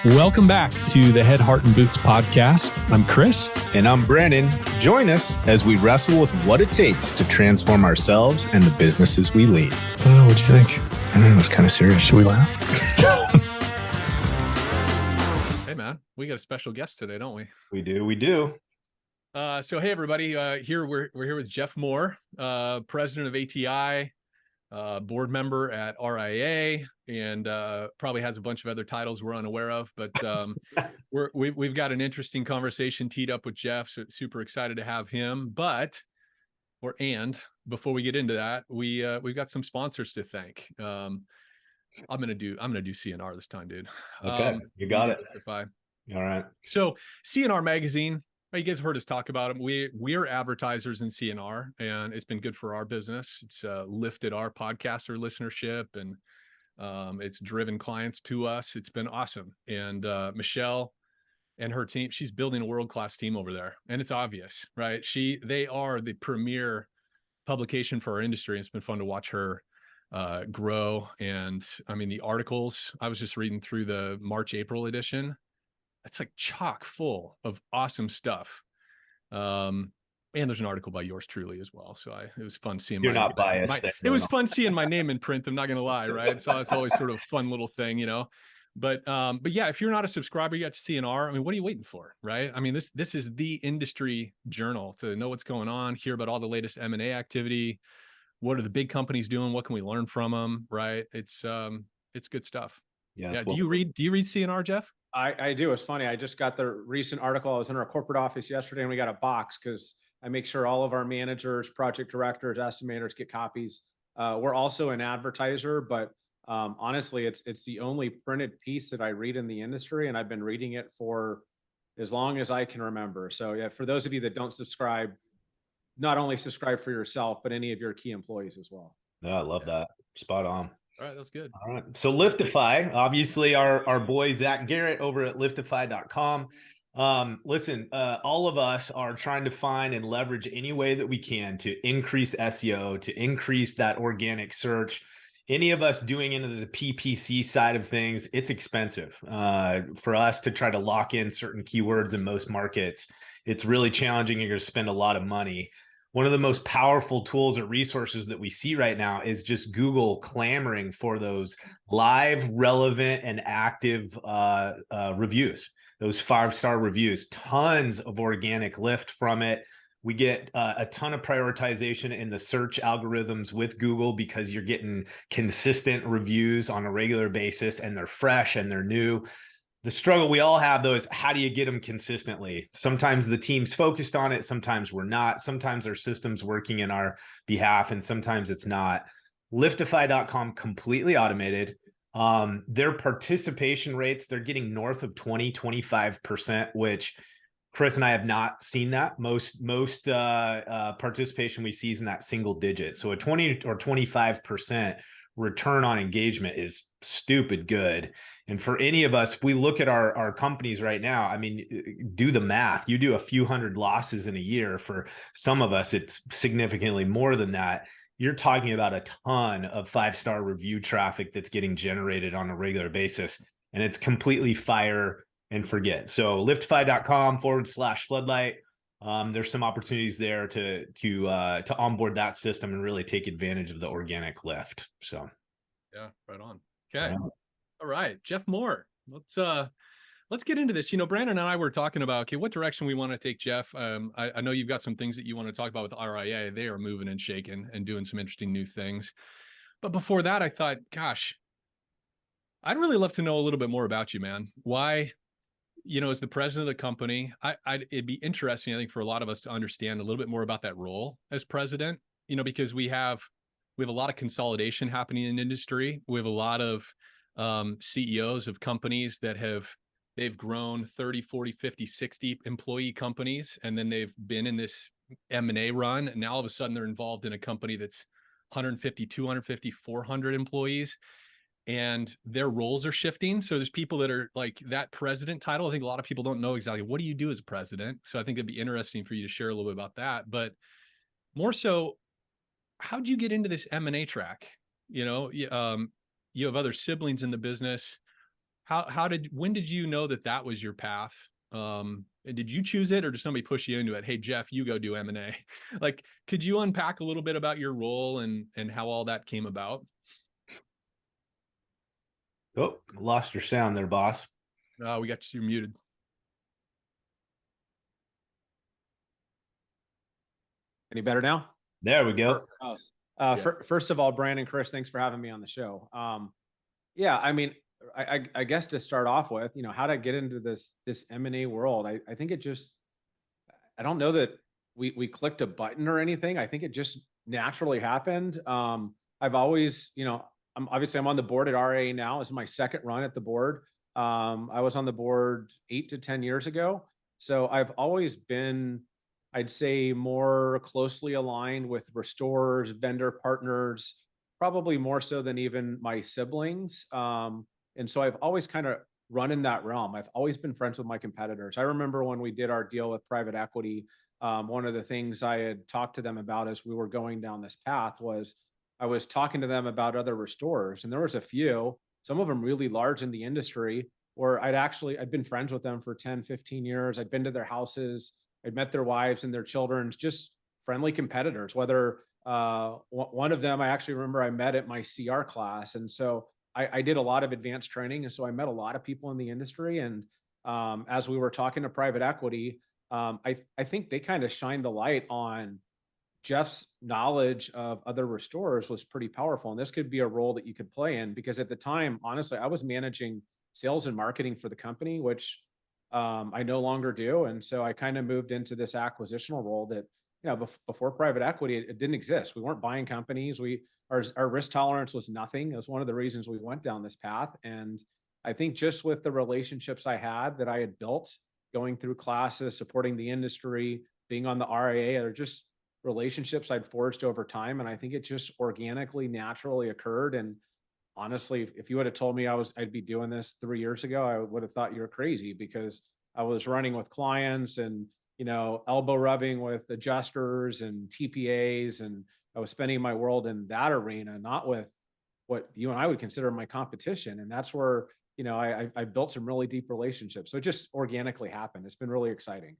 Welcome back to the Head, Heart, and Boots podcast. I'm Chris. And I'm Brandon. Join us as we wrestle with what it takes to transform ourselves and the businesses we lead. Oh, what'd you think? I don't know, it's kind of serious. Should we laugh? Hey, man, we got a special guest today, don't we? We do. So, hey, everybody. We're here with Jeff Moore, president of ATI, board member at RIA, and probably has a bunch of other titles we're unaware of. But we've got an interesting conversation teed up with Jeff. So super excited to have him. And before we get into that, we've got some sponsors to thank. I'm gonna do CNR this time, dude. Okay, you got it. All right. So CNR magazine. You guys have heard us talk about them. We're advertisers in CNR, and it's been good for our business. It's lifted our podcaster listenership, and it's driven clients to us. It's been awesome. And Michelle and her team, she's building a world-class team over there, and it's obvious, right? They are the premier publication for our industry. It's been fun to watch her grow. And I mean, the articles, I was just reading through the March, April edition. It's like chock full of awesome stuff. And there's an article by yours truly as well. So it was fun seeing. You're not biased. It was fun seeing my name in print. I'm not going to lie. Right. So it's always sort of a fun little thing, but yeah, if you're not a subscriber yet to CNR, I mean, what are you waiting for? Right. I mean, this is the industry journal to know what's going on, hear about all the latest M&A activity. What are the big companies doing? What can we learn from them? Right. It's good stuff. Yeah. Do you read CNR, Jeff? I do. It's funny. I just got the recent article. I was in our corporate office yesterday and we got a box because I make sure all of our managers, project directors, estimators get copies. We're also an advertiser, but honestly, it's the only printed piece that I read in the industry, and I've been reading it for as long as I can remember. So yeah, for those of you that don't subscribe, not only subscribe for yourself, but any of your key employees as well. Yeah, I love that. Spot on. All right, that's good. All right. So Liftify, obviously our boy Zach Garrett over at liftify.com. Listen, all of us are trying to find and leverage any way that we can to increase SEO, to increase that organic search. Any of us doing into the PPC side of things, it's expensive for us to try to lock in certain keywords in most markets. It's really challenging. You're going to spend a lot of money. One of the most powerful tools or resources that we see right now is just Google clamoring for those live, relevant, and active reviews, those 5-star reviews. Tons of organic lift from it. We get a ton of prioritization in the search algorithms with Google because you're getting consistent reviews on a regular basis, and they're fresh and they're new. The struggle we all have, though, is how do you get them consistently? Sometimes the team's focused on it. Sometimes we're not. Sometimes our system's working in our behalf, and sometimes it's not. Liftify.com, completely automated. Their participation rates, they're getting north of 20-25%, which Chris and I have not seen that. Most participation we see is in that single digit. So a 20 or 25% return on engagement is stupid good. And for any of us, if we look at our companies right now, I mean, do the math. You do a few hundred losses in a year. For some of us, it's significantly more than that. You're talking about a ton of 5-star review traffic that's getting generated on a regular basis, and it's completely fire and forget. So liftify.com/floodlight. There's some opportunities there to onboard that system and really take advantage of the organic lift. So yeah, right on. Okay. All right, Jeff Moore. Let's get into this. Brandon and I were talking about what direction we want to take Jeff. I know you've got some things that you want to talk about with the RIA. They are moving and shaking and doing some interesting new things. But before that, I thought, gosh, I'd really love to know a little bit more about you, man. Why, as the president of the company, it'd be interesting, I think, for a lot of us to understand a little bit more about that role as president, because we have a lot of consolidation happening in the industry. We have a lot of CEOs of companies that they've grown 30, 40, 50, 60 employee companies. And then they've been in this M&A run. And now all of a sudden they're involved in a company that's 150, 250, 400 employees. And their roles are shifting. So there's people that are like that president title. I think a lot of people don't know exactly what do you do as a president. So I think it'd be interesting for you to share a little bit about that. But more so, how'd you get into this M&A track? You have other siblings in the business. when did you know that was your path? Did you choose it, or did somebody push you into it? Hey, Jeff, you go do M&A. Like, could you unpack a little bit about your role and how all that came about? Oh, lost your sound there, boss. We got you muted. Any better now? There we go. First of all, Brandon, Chris, thanks for having me on the show. Yeah, I mean, I guess to start off with, how to get into this M&A world. I think it just, I don't know that we clicked a button or anything. I think it just naturally happened. I've always, I'm on the board at RA now. It's my second run at the board. I was on the board 8 to 10 years ago. So I've always been, I'd say, more closely aligned with restorers, vendor partners, probably more so than even my siblings. And so I've always kind of run in that realm. I've always been friends with my competitors. I remember when we did our deal with private equity, one of the things I had talked to them about as we were going down this path was I was talking to them about other restorers, and there was a few, some of them really large in the industry, where I'd been friends with them for 10, 15 years. I'd been to their houses. I'd met their wives and their children, just friendly competitors. Whether one of them, I actually remember I met at my CR class. And so I did a lot of advanced training. And so I met a lot of people in the industry. And as we were talking to private equity, I think they kind of shined the light on Jeff's knowledge of other restorers was pretty powerful. And this could be a role that you could play in, because at the time, honestly, I was managing sales and marketing for the company, which I no longer do. And so I kind of moved into this acquisitional role that, before private equity, it didn't exist. We weren't buying companies. Our risk tolerance was nothing. It was one of the reasons we went down this path. And I think just with the relationships I had built going through classes, supporting the industry, being on the RIA, or just relationships I'd forged over time. And I think it just organically, naturally occurred. And honestly, if you would have told me I'd be doing this 3 years ago, I would have thought you were crazy, because I was running with clients and, elbow rubbing with adjusters and TPAs. And I was spending my world in that arena, not with what you and I would consider my competition. And that's where, I built some really deep relationships. So it just organically happened. It's been really exciting.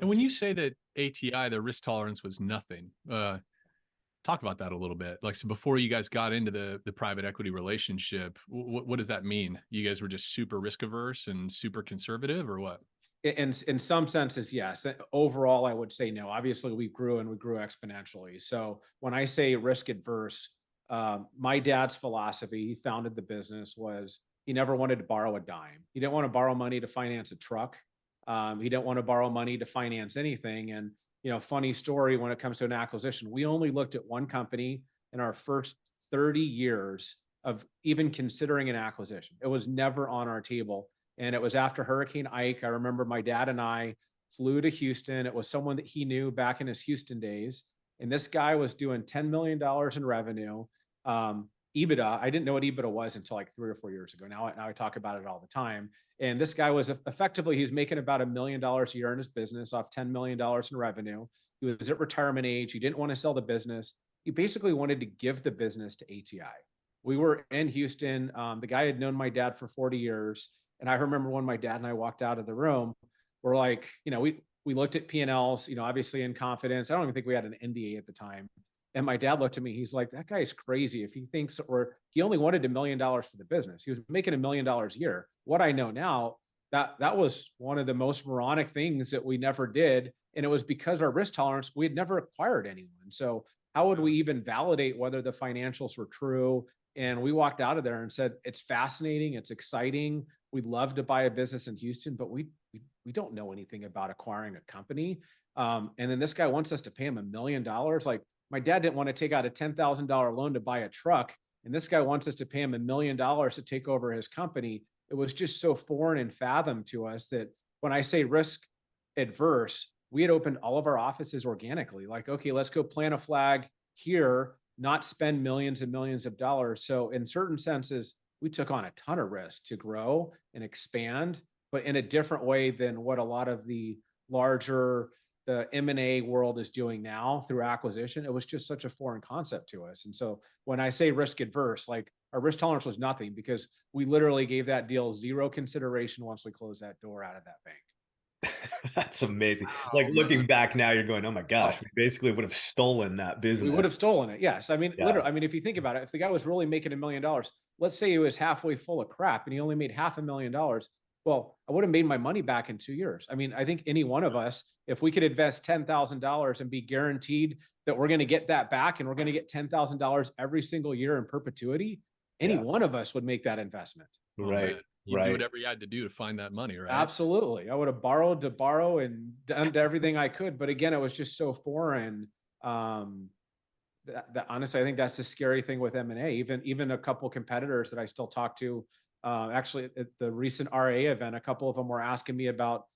And when you say that ATI, the risk tolerance was nothing, talk about that a little bit. Like, so before you guys got into the private equity relationship, what does that mean? You guys were just super risk averse and super conservative, or what? In some senses, yes. Overall, I would say no. Obviously, we grew exponentially. So when I say risk adverse, my dad's philosophy, he founded the business, was he never wanted to borrow a dime. He didn't want to borrow money to finance a truck. He didn't want to borrow money to finance anything. And, funny story, when it comes to an acquisition, we only looked at one company in our first 30 years of even considering an acquisition. It was never on our table. And it was after Hurricane Ike. I remember my dad and I flew to Houston. It was someone that he knew back in his Houston days. And this guy was doing $10 million in revenue. EBITDA, I didn't know what EBITDA was until like 3 or 4 years ago. Now I talk about it all the time. And this guy was effectively, he's making about $1 million a year in his business off $10 million in revenue. He was at retirement age. He didn't want to sell the business. He basically wanted to give the business to ATI. We were in Houston. The guy had known my dad for 40 years. And I remember when my dad and I walked out of the room, we're like, we looked at P&Ls, obviously in confidence. I don't even think we had an NDA at the time. And my dad looked at me, he's like, that guy is crazy. If he thinks, or he only wanted $1 million for the business. He was making $1 million a year. What I know now, that was one of the most moronic things that we never did. And it was because our risk tolerance, we had never acquired anyone. So how would we even validate whether the financials were true? And we walked out of there and said, it's fascinating. It's exciting. We'd love to buy a business in Houston, but we don't know anything about acquiring a company. And then this guy wants us to pay him $1 million. Like, my dad didn't want to take out a $10,000 loan to buy a truck. And this guy wants us to pay him $1 million to take over his company. It was just so foreign and fathom to us that when I say risk adverse, we had opened all of our offices organically. Like, okay, let's go plant a flag here, not spend millions and millions of dollars. So in certain senses, we took on a ton of risk to grow and expand, but in a different way than what a lot of the larger the M&A world is doing now through acquisition. It was just such a foreign concept to us. And so when I say risk adverse, like our risk tolerance was nothing, because we literally gave that deal zero consideration once we closed that door out of that bank. That's amazing. Wow, Like looking man. back now, you're going, oh my gosh, Oh, we basically would have stolen that we would have business. stolen it. Yes. I mean, Yeah. literally, I mean, if you think about it, if the guy was really making $1 million, let's say he was halfway full of crap and he only made $500,000. Well, I would have made my money back in 2 years. I mean, I think any one of us, if we could invest $10,000 and be guaranteed that we're going to get that back and we're going to get $10,000 every single year in perpetuity, any Yeah. one of us would make that investment. Oh, Right. man. You do Right. whatever you had to do to find that money, right? Absolutely. I would have borrowed to borrow and done everything I could. But again, it was just so foreign. That honestly, I think that's the scary thing with M&A. Even a couple competitors that I still talk to, actually at the recent RA event, a couple of them were asking me about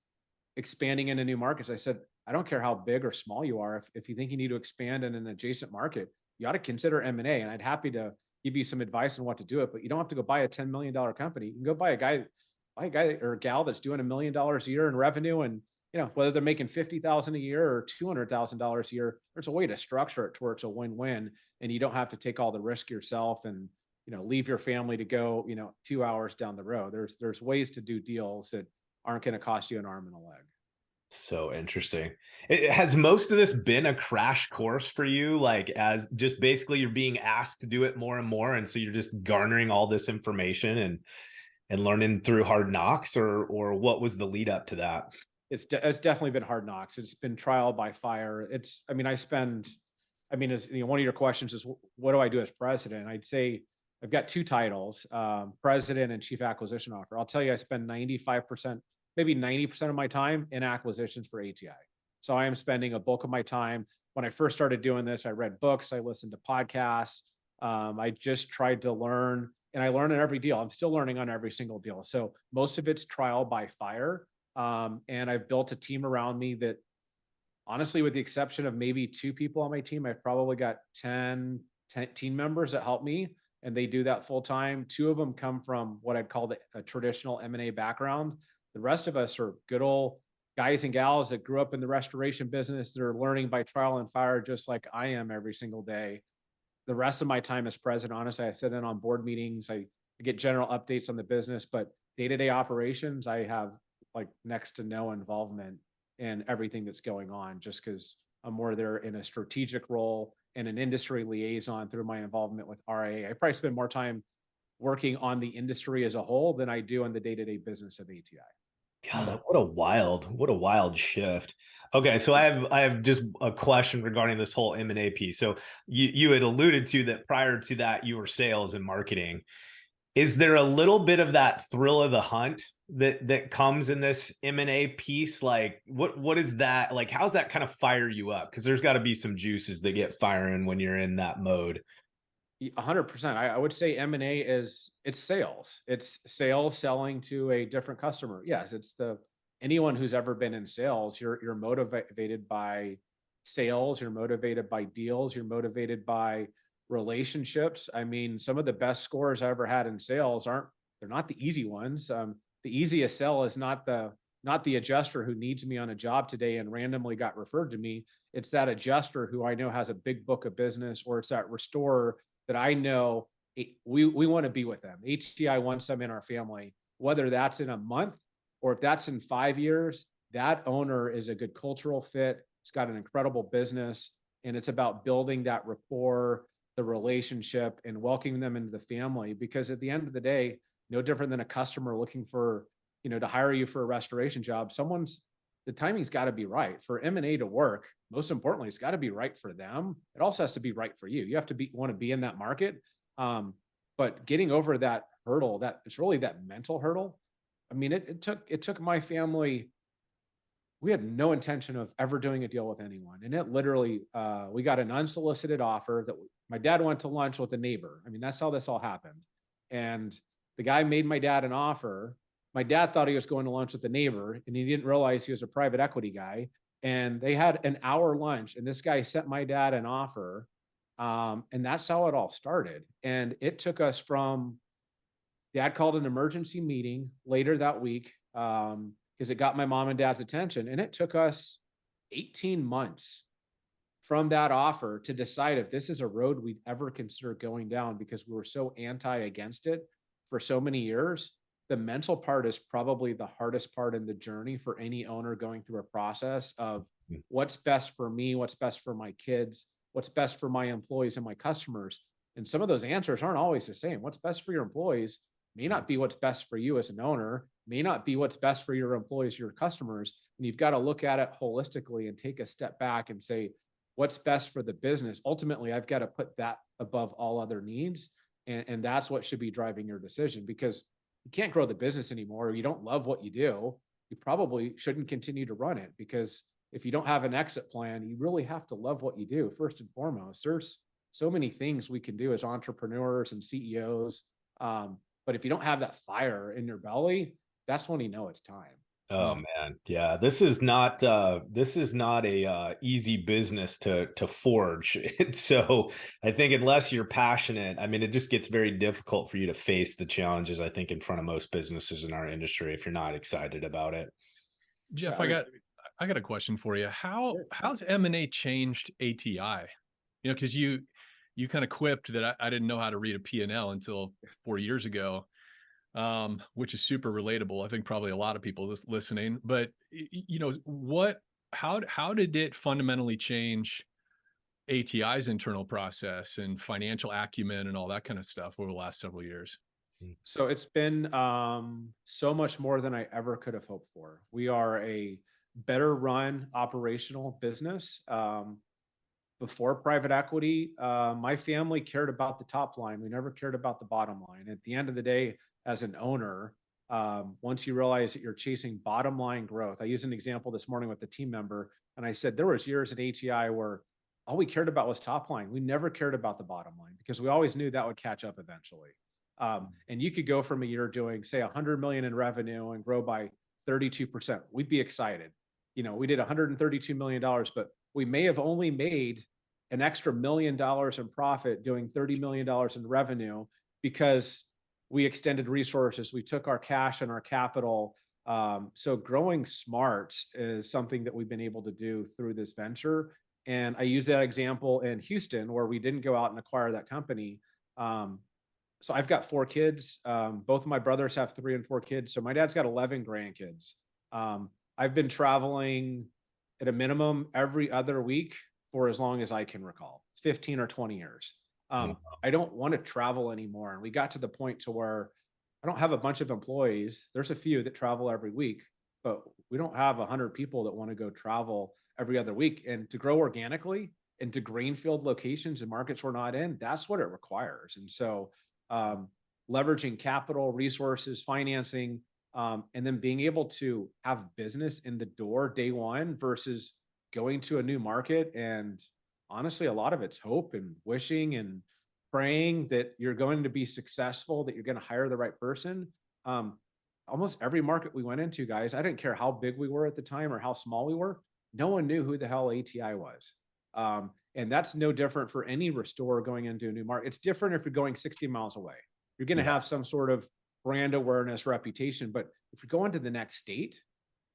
expanding into new markets. I said, I don't care how big or small you are. If you think you need to expand in an adjacent market, you ought to consider M&A. And I'd happy to give you some advice on what to do it, but you don't have to go buy a $10 million company. You can go buy a guy or a gal that's doing $1 million a year in revenue, and whether they're making $50,000 a year or $200,000 a year, there's a way to structure it to where it's a win-win, and you don't have to take all the risk yourself and leave your family to go 2 hours down the road. There's ways to do deals that aren't going to cost you an arm and a leg. So interesting. Has most of this been a crash course for you? Like, as just basically you're being asked to do it more and more, and so you're just garnering all this information and learning through hard knocks, or what was the lead up to that? It's definitely been hard knocks. It's been trial by fire. As one of your questions is, what do I do as president? I'd say I've got two titles, president and chief acquisition officer. I'll tell you, I spend 95%, maybe 90% of my time in acquisitions for ATI. So I am spending a bulk of my time. When I first started doing this, I read books, I listened to podcasts. I just tried to learn, and I learn on every deal. I'm still learning on every single deal. So most of it's trial by fire. And I've built a team around me that, honestly, with the exception of maybe 2 people on my team, I've probably got 10 team members that help me, and they do that full time. 2 of them come from what I'd call a traditional M&A background. The rest of us are good old guys and gals that grew up in the restoration business. They're learning by trial and fire, just like I am every single day. The rest of my time as president, honestly, I sit in on board meetings. I get general updates on the business, but day-to-day operations, I have like next to no involvement in everything that's going on, just because I'm more there in a strategic role and an industry liaison through my involvement with RIA. I probably spend more time working on the industry as a whole than I do on the day-to-day business of ATI. God, what a wild shift. Okay, so I have just a question regarding this whole M&A piece. So you had alluded to that prior to that you were sales and marketing. Is there a little bit of that thrill of the hunt that comes in this M&A piece? Like, what is that? Like, how's that kind of fire you up? Because there's got to be some juices that get firing when you're in that mode. 100%. I would say M&A it's sales. It's sales selling to a different customer. Yes, anyone who's ever been in sales, you're motivated by sales, you're motivated by deals, you're motivated by relationships. I mean, some of the best scores I ever had in sales they're not the easy ones. The easiest sell is not the adjuster who needs me on a job today and randomly got referred to me. It's that adjuster who I know has a big book of business, or it's that restorer that I know we want to be with them. ATI wants them in our family, whether that's in a month or if that's in 5 years. That owner is a good cultural fit. It's got an incredible business, and it's about building that rapport, the relationship, and welcoming them into the family. Because at the end of the day, no different than a customer looking for, to hire you for a restoration job. The timing's got to be right for M&A to work. Most importantly, it's got to be right for them. It also has to be right for you. You have to want to be in that market. But getting over that hurdle, it's really that mental hurdle. I mean, it took my family. We had no intention of ever doing a deal with anyone. And it literally, we got an unsolicited offer that my dad went to lunch with a neighbor. I mean, that's how this all happened. And the guy made my dad an offer. My dad thought he was going to lunch with the neighbor, and he didn't realize he was a private equity guy. And they had an hour lunch, and this guy sent my dad an offer. And that's how it all started. And it took us from, Dad called an emergency meeting later that week, because it got my mom and dad's attention. And it took us 18 months from that offer to decide if this is a road we'd ever consider going down, because we were so against it for so many years. The mental part is probably the hardest part in the journey for any owner going through a process of what's best for me, what's best for my kids, what's best for my employees and my customers. And some of those answers aren't always the same. What's best for your employees may not be what's best for you as an owner, may not be what's best for your employees, your customers. And you've got to look at it holistically and take a step back and say, what's best for the business? Ultimately, I've got to put that above all other needs. And that's what should be driving your decision, because you can't grow the business anymore. Or you don't love what you do. You probably shouldn't continue to run it, because if you don't have an exit plan, you really have to love what you do first and foremost. There's so many things we can do as entrepreneurs and CEOs. But if you don't have that fire in your belly, that's when you know it's time. Oh man. Yeah. This is not a easy business to forge. So I think unless you're passionate, I mean, it just gets very difficult for you to face the challenges, I think, in front of most businesses in our industry if you're not excited about it. Jeff, I got a question for you. How's M&A changed ATI? Because you kind of quipped that I didn't know how to read a P&L until 4 years ago. Which is super relatable. I think probably a lot of people listening, but how did it fundamentally change ATI's internal process and financial acumen and all that kind of stuff over the last several years? So it's been so much more than I ever could have hoped for. We are a better run operational business. Before private equity, my family cared about the top line. We never cared about the bottom line. At the end of the day, as an owner, once you realize that you're chasing bottom line growth, I used an example this morning with a team member, and I said there was years at ATI where all we cared about was top line. We never cared about the bottom line because we always knew that would catch up eventually. And you could go from a year doing, say, 100 million in revenue and grow by 32%. We'd be excited. We did $132 million, but we may have only made an extra $1 million in profit doing $30 million in revenue because we extended resources. We took our cash and our capital. So growing smart is something that we've been able to do through this venture. And I use that example in Houston where we didn't go out and acquire that company. So I've got 4 kids. Both of my brothers have 3 and 4 kids. So my dad's got 11 grandkids. I've been traveling at a minimum every other week for as long as I can recall, 15 or 20 years. I don't want to travel anymore. And we got to the point to where I don't have a bunch of employees. There's a few that travel every week, but we don't have 100 people that want to go travel every other week. And to grow organically into greenfield locations and markets we're not in, that's what it requires. And so leveraging capital, resources, financing, and then being able to have business in the door day one versus going to a new market. And honestly, a lot of it's hope and wishing and praying that you're going to be successful, that you're going to hire the right person. Almost every market we went into, guys, I didn't care how big we were at the time or how small we were. No one knew who the hell ATI was. And that's no different for any restorer going into a new market. It's different if you're going 60 miles away. You're going to have some sort of brand awareness, reputation. But if you're going to the next state,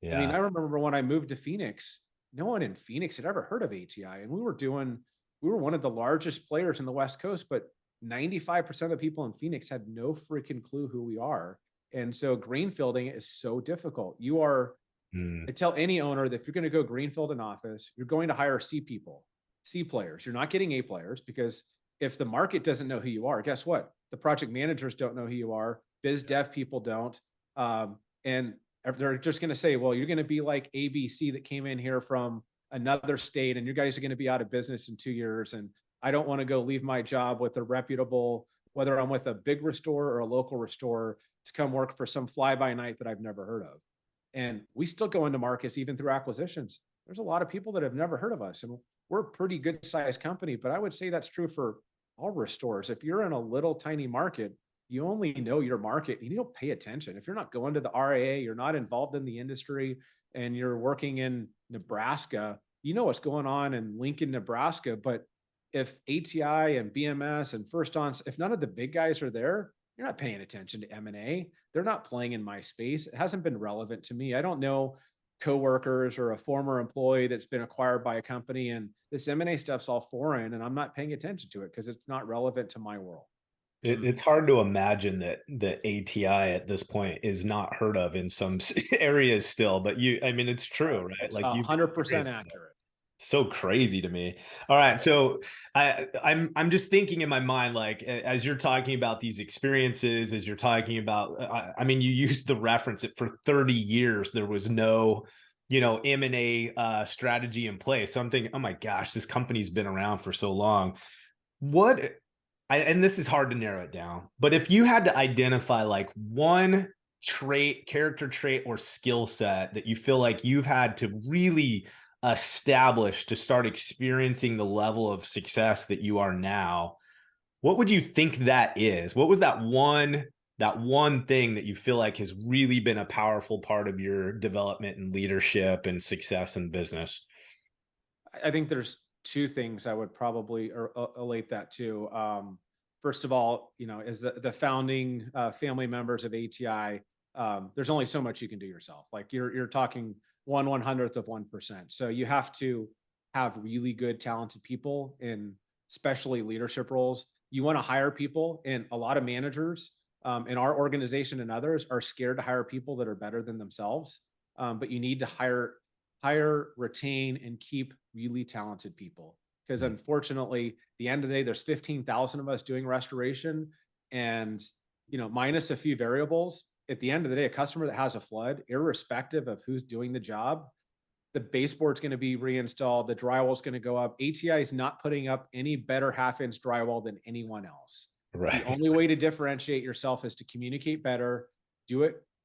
I mean, I remember when I moved to Phoenix, no one in Phoenix had ever heard of ATI. And we were one of the largest players in the West Coast, but 95% of the people in Phoenix had no freaking clue who we are. And so greenfielding is so difficult. I tell any owner that if you're going to go greenfield an office, you're going to hire C people, C players. You're not getting A players, because if the market doesn't know who you are, guess what? The project managers don't know who you are. Biz dev people don't. And they're just going to say, well, you're going to be like ABC that came in here from another state and you guys are going to be out of business in 2 years. And I don't want to go leave my job with a reputable, whether I'm with a big restorer or a local restorer, to come work for some fly by night that I've never heard of. And we still go into markets even through acquisitions. There's a lot of people that have never heard of us, and we're a pretty good sized company, but I would say that's true for all restorers. If you're in a little tiny market, you only know your market and you don't pay attention. If you're not going to the RIA, you're not involved in the industry, and you're working in Nebraska, you know what's going on in Lincoln, Nebraska. But if ATI and BMS and First On, if none of the big guys are there, you're not paying attention to M&A. They're not playing in my space. It hasn't been relevant to me. I don't know coworkers or a former employee that's been acquired by a company, and this M&A stuff's all foreign, and I'm not paying attention to it because it's not relevant to my world. It's hard to imagine that the ATI at this point is not heard of in some areas still, but I mean, it's true, right? It's Like you've 100% accurate. so crazy to me. All right, so I'm just thinking in my mind, like as you're talking about these experiences, as you're talking about, I mean, you used the reference that for 30 years there was no, M&A strategy in place. So I'm thinking, oh my gosh, this company's been around for so long. And this is hard to narrow it down, but if you had to identify like one trait, character trait, or skill set that you feel like you've had to really establish to start experiencing the level of success that you are now, what would you think that is? What was that one thing that you feel like has really been a powerful part of your development and leadership and success in business? I think there's two things I would probably relate that to. First of all, as the founding family members of ATI, there's only so much you can do yourself. Like you're talking 1/100th of 1%. So you have to have really good, talented people in especially leadership roles. You want to hire people, and a lot of managers in our organization and others are scared to hire people that are better than themselves. But you need to hire, retain, and keep really talented people. Because unfortunately, the end of the day, there's 15,000 of us doing restoration, and minus a few variables. At the end of the day, a customer that has a flood, irrespective of who's doing the job, the baseboard's going to be reinstalled, the drywall is going to go up. ATI is not putting up any better half-inch drywall than anyone else. Right. The only way to differentiate yourself is to communicate better,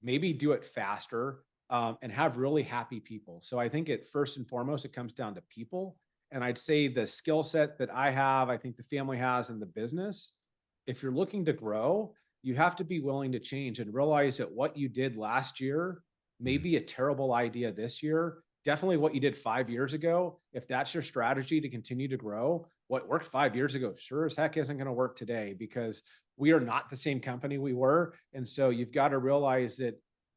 maybe do it faster, and have really happy people. So I think first and foremost, it comes down to people. And I'd say the skill set that I think the family has in the business, if you're looking to grow, you have to be willing to change and realize that what you did last year may be a terrible idea this year. Definitely what you did 5 years ago. If that's your strategy to continue to grow, what worked 5 years ago sure as heck isn't going to work today, because we are not the same company we were. And so you've got to realize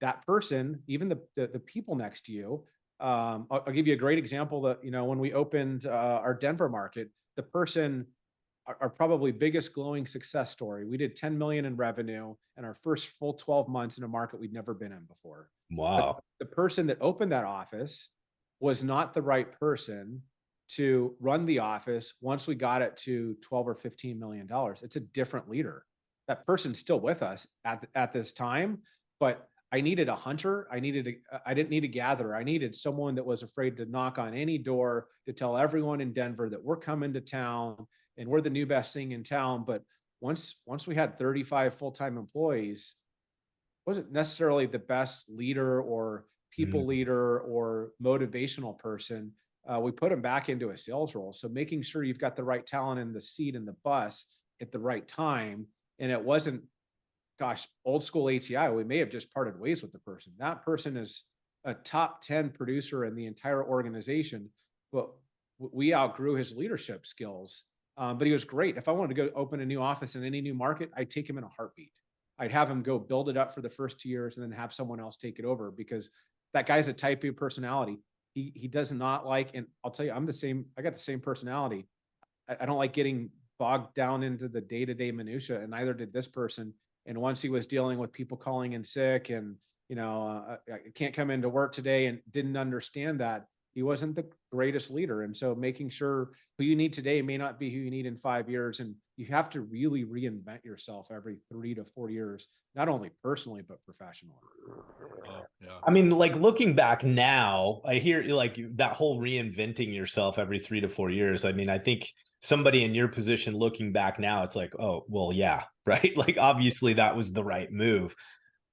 that person, even the people next to you, I'll give you a great example that, when we opened our Denver market, the person, our probably biggest glowing success story, we did 10 million in revenue in our first full 12 months in a market we'd never been in before. Wow. But the person that opened that office was not the right person to run the office once we got it to 12 or 15 million dollars. It's a different leader. That person's still with us at this time, but I needed a hunter. I didn't need a gatherer. I needed someone that was afraid to knock on any door to tell everyone in Denver that we're coming to town and we're the new best thing in town. But once we had 35 full-time employees, wasn't necessarily the best leader or people leader or motivational person. We put them back into a sales role. So making sure you've got the right talent in the seat in the bus at the right time. And it wasn't, gosh, old school ATI, we may have just parted ways with the person. That person is a top 10 producer in the entire organization, but we outgrew his leadership skills. But he was great. If I wanted to go open a new office in any new market, I'd take him in a heartbeat. I'd have him go build it up for the first 2 years and then have someone else take it over, because that guy's a type of personality. He does not like, and I'll tell you, I'm the same. I got the same personality. I don't like getting bogged down into the day-to-day minutia, and neither did this person. And once he was dealing with people calling in sick and, I can't come into work today, and didn't understand that, he wasn't the greatest leader. And so making sure who you need today may not be who you need in 5 years. And you have to really reinvent yourself every 3 to 4 years, not only personally, but professionally. Yeah. I mean, like looking back now, I hear like that whole reinventing yourself every 3 to 4 years. I mean, I think somebody in your position looking back now, it's like, oh, well, yeah, right. Like, obviously that was the right move.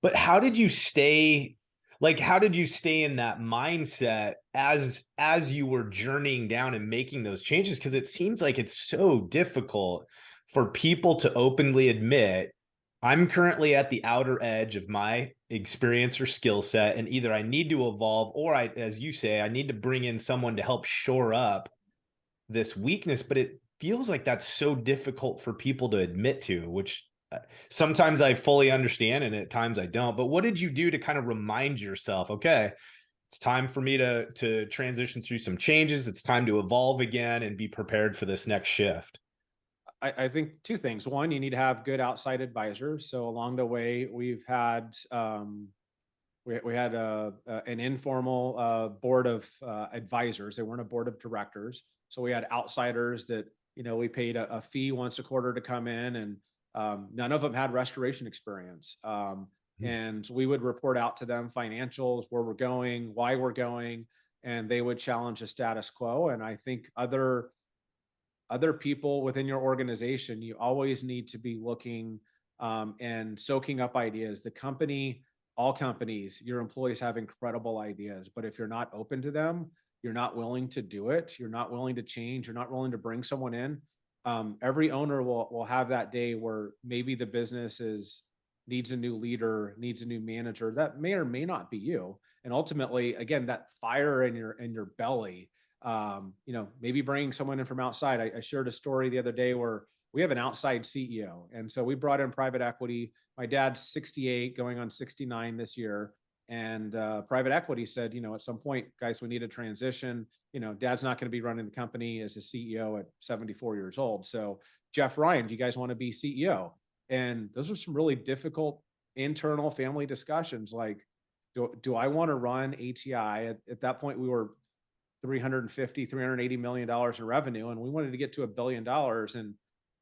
But how did you stay in that mindset as you were journeying down and making those changes? Because it seems like it's so difficult for people to openly admit, I'm currently at the outer edge of my experience or skill set, and either I need to evolve or as you say, I need to bring in someone to help shore up this weakness. But it feels like that's so difficult for people to admit to, which sometimes I fully understand and at times I don't. But what did you do to kind of remind yourself, okay, it's time for me to transition through some changes. It's time to evolve again and be prepared for this next shift? I think two things. One, you need to have good outside advisors. So along the way, we've had we had an informal board of advisors. They weren't a board of directors. So we had outsiders that, we paid a fee once a quarter to come in, and none of them had restoration experience. And we would report out to them financials, where we're going, why we're going, and they would challenge the status quo. And I think other people within your organization, you always need to be looking and soaking up ideas. All companies, your employees have incredible ideas, but if you're not open to them, you're not willing to do it, you're not willing to change, you're not willing to bring someone in. Every owner will have that day where maybe the business needs a new leader, needs a new manager. That may or may not be you. And ultimately, again, that fire in your belly, maybe bringing someone in from outside. I shared a story the other day where we have an outside CEO. And so we brought in private equity. My dad's 68, going on 69 this year. And private equity said, at some point, guys, we need a transition. Dad's not going to be running the company as a CEO at 74 years old. So Jeff Ryan, do you guys want to be CEO? And those are some really difficult internal family discussions. Like, do I want to run ATI? At that point, we were $380 million in revenue, and we wanted to get to $1 billion. And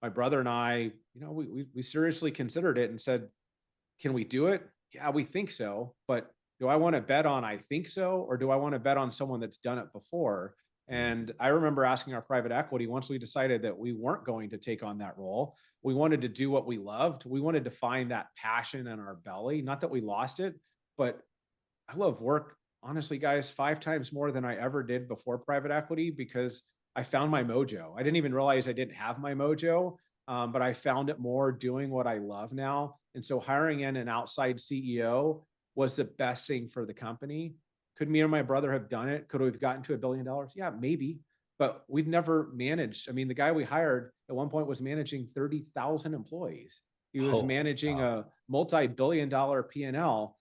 my brother and I, we seriously considered it and said, can we do it? Yeah, we think so. But do I want to bet on I think so, or do I want to bet on someone that's done it before? And I remember asking our private equity, once we decided that we weren't going to take on that role, we wanted to do what we loved. We wanted to find that passion in our belly. Not that we lost it, but I love work, honestly, guys, 5 times more than I ever did before private equity, because I found my mojo. I didn't even realize I didn't have my mojo, but I found it more doing what I love now. And so hiring in an outside CEO was the best thing for the company. Could me or my brother have done it? Could we have gotten to $1 billion? Yeah, maybe, but we'd never managed. I mean, the guy we hired at one point was managing 30,000 employees. He was managing a multi-billion-dollar P&L.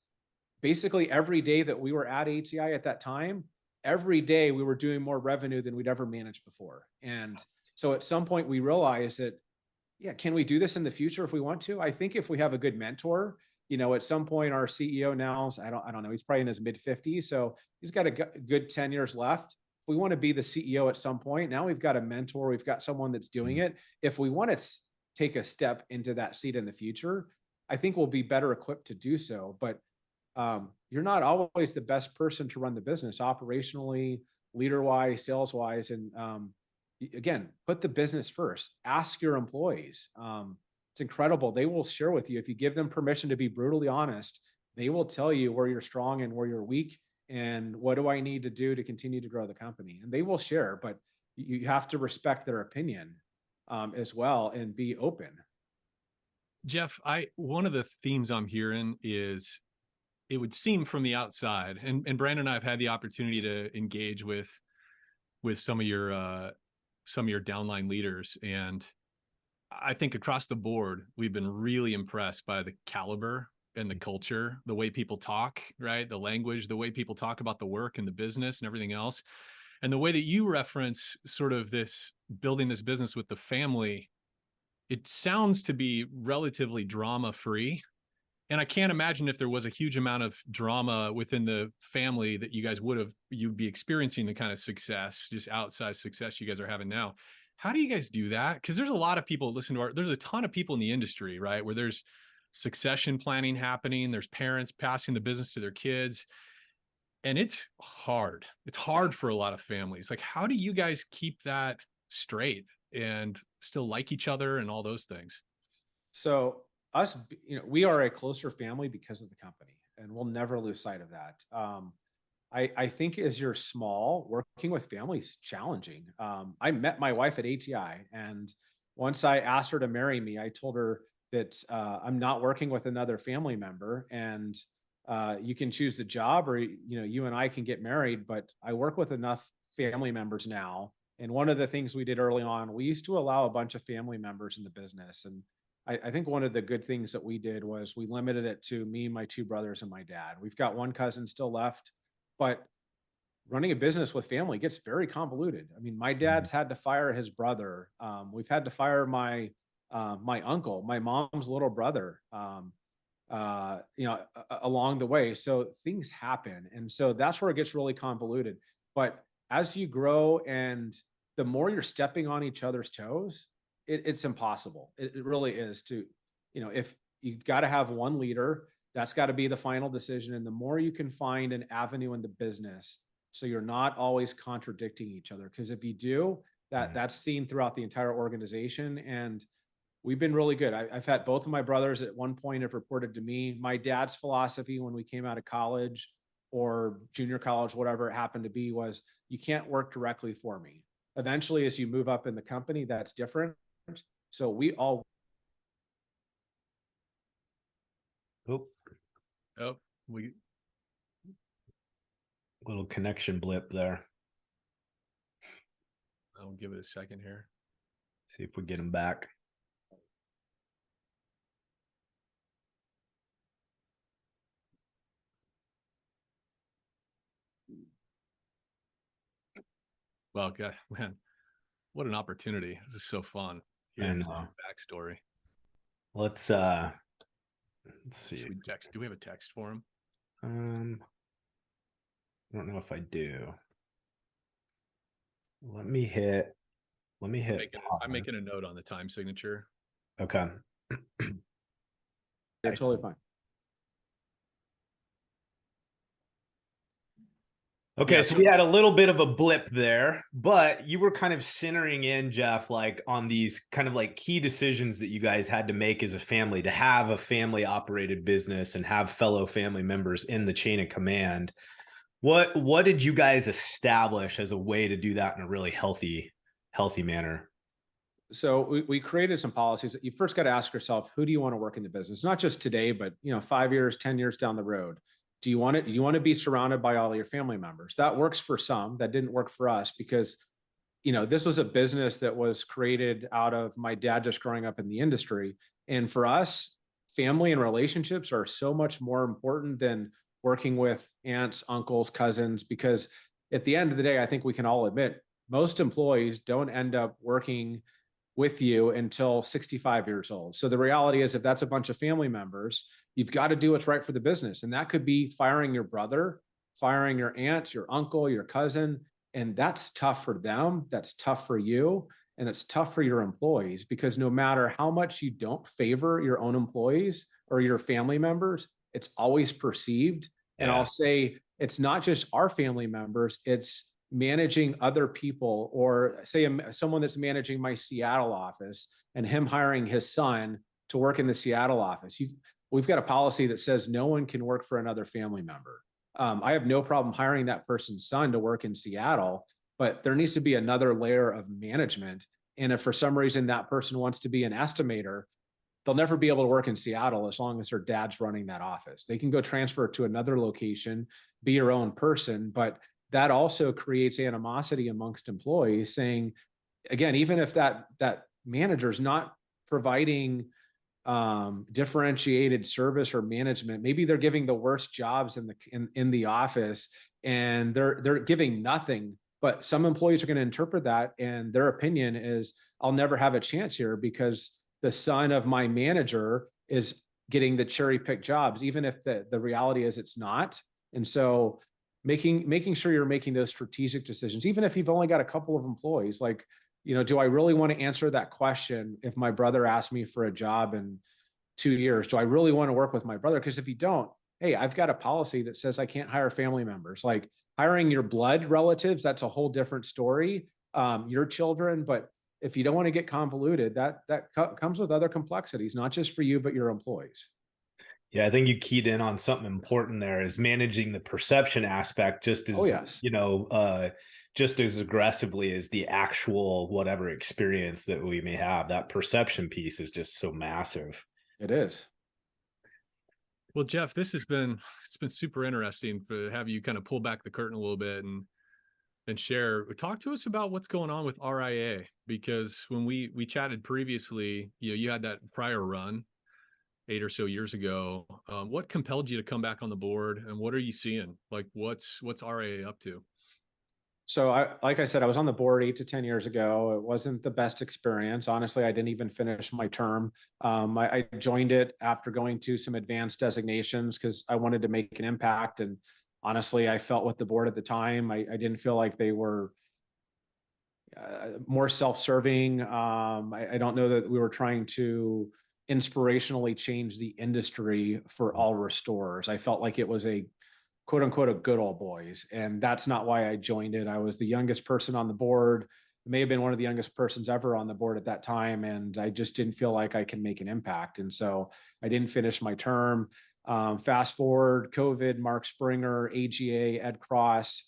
Basically, every day that we were at ATI at that time, every day we were doing more revenue than we'd ever managed before. And so at some point we realized that, yeah, can we do this in the future if we want to? I think if we have a good mentor, at some point our CEO now, I don't know, he's probably in his mid-50s. So he's got a good 10 years left. If we want to be the CEO at some point, now we've got a mentor, we've got someone that's doing it. If we want to take a step into that seat in the future, I think we'll be better equipped to do so. But you're not always the best person to run the business operationally, leader-wise, sales-wise. And again, put the business first. Ask your employees. It's incredible. They will share with you. If you give them permission to be brutally honest, they will tell you where you're strong and where you're weak, and what do I need to do to continue to grow the company. And they will share, but you have to respect their opinion as well and be open. Jeff, one of the themes I'm hearing is, it would seem from the outside, and Brandon and I have had the opportunity to engage with some of your downline leaders, and I think across the board we've been really impressed by the caliber and the culture, the way people talk, right? The language, the way people talk about the work and the business and everything else, and the way that you reference sort of this building this business with the family. It sounds to be relatively drama-free. And I can't imagine if there was a huge amount of drama within the family that you'd be experiencing the kind of success, just outsized success you guys are having now. How do you guys do that? Because there's a lot of people there's a ton of people in the industry, right? Where there's succession planning happening, there's parents passing the business to their kids. And it's hard. It's hard for a lot of families. Like, how do you guys keep that straight and still like each other and all those things? So us, we are a closer family because of the company, and we'll never lose sight of that. I think as you're small, working with families is challenging. I met my wife at ATI, and once I asked her to marry me, I told her that I'm not working with another family member, and you can choose the job, or you and I can get married, but I work with enough family members now. And one of the things we did early on, we used to allow a bunch of family members in the business. And I think one of the good things that we did was we limited it to me, my 2 brothers, and my dad. We've got one cousin still left, but running a business with family gets very convoluted. I mean, my dad's had to fire his brother. We've had to fire my uncle, my mom's little brother, along the way. So things happen. And so that's where it gets really convoluted. But as you grow and the more you're stepping on each other's toes, it's impossible. It really is if you've got to have one leader, that's got to be the final decision. And the more you can find an avenue in the business, so you're not always contradicting each other. Because if you do, that's seen throughout the entire organization. And we've been really good. I've had both of my brothers at one point have reported to me. My dad's philosophy when we came out of college or junior college, whatever it happened to be, was you can't work directly for me. Eventually, as you move up in the company, that's different. So we all. We little connection blip there. I'll give it a second here. See if we get him back. Well, God, man, what an opportunity. This is so fun. Hearing some backstory. Let's see. Do we have a text for him? I don't know if I do. Let me hit. I'm making a note on the time signature. Okay. They're totally fine. Okay, so we had a little bit of a blip there, but you were kind of centering in, Jeff, like on these kind of like key decisions that you guys had to make as a family to have a family operated business and have fellow family members in the chain of command. What did you guys establish as a way to do that in a really healthy manner? So we created some policies that you first got to ask yourself, who do you want to work in the business? Not just today, but 5 years, 10 years down the road. Do you want to be surrounded by all of your family members? That works for some. That didn't work for us because, this was a business that was created out of my dad just growing up in the industry. And for us, family and relationships are so much more important than working with aunts, uncles, cousins, because at the end of the day, I think we can all admit most employees don't end up working with you until 65 years old. So the reality is, if that's a bunch of family members, you've got to do what's right for the business. And that could be firing your brother, firing your aunt, your uncle, your cousin. And that's tough for them. That's tough for you. And it's tough for your employees, because no matter how much you don't favor your own employees or your family members, it's always perceived. Yeah. And I'll say it's not just our family members, it's managing other people, or say someone that's managing my Seattle office and him hiring his son to work in the Seattle office. We've got a policy that says no one can work for another family member. I have no problem hiring that person's son to work in Seattle, but there needs to be another layer of management. And if for some reason that person wants to be an estimator, they'll never be able to work in Seattle as long as their dad's running that office. They can go transfer to another location, be your own person, but that also creates animosity amongst employees, saying, again, even if that manager is not providing differentiated service or management, maybe they're giving the worst jobs in the office and they're giving nothing. But some employees are going to interpret that, and their opinion is, I'll never have a chance here because the son of my manager is getting the cherry picked jobs, even if the reality is it's not. And so making sure you're making those strategic decisions, even if you've only got a couple of employees, like, do I really want to answer that question? If my brother asked me for a job in 2 years, do I really want to work with my brother? Because if you don't, hey, I've got a policy that says I can't hire family members. Like hiring your blood relatives, that's a whole different story. Your children, but if you don't want to get convoluted, that comes with other complexities, not just for you, but your employees. Yeah, I think you keyed in on something important there, is managing the perception aspect just as, just as aggressively as the actual whatever experience that we may have. That perception piece is just so massive. It is. Well, Jeff, it's been super interesting to have you kind of pull back the curtain a little bit and share. Talk to us about what's going on with RIA, because when we chatted previously, you had that prior run 8 or so years ago. What compelled you to come back on the board, and what are you seeing? Like what's RIA up to? So like I said, I was on the board 8 to 10 years ago. It wasn't the best experience. Honestly, I didn't even finish my term. I joined it after going to some advanced designations because I wanted to make an impact. And honestly, I felt with the board at the time, I didn't feel like they were more self-serving. I don't know that we were trying to inspirationally change the industry for all restorers. I felt like it was a quote unquote a good old boys. And that's not why I joined it. I was the youngest person on the board, may have been one of the youngest persons ever on the board at that time. And I just didn't feel like I can make an impact. And so I didn't finish my term. Fast forward, COVID, Mark Springer, AGA, Ed Cross.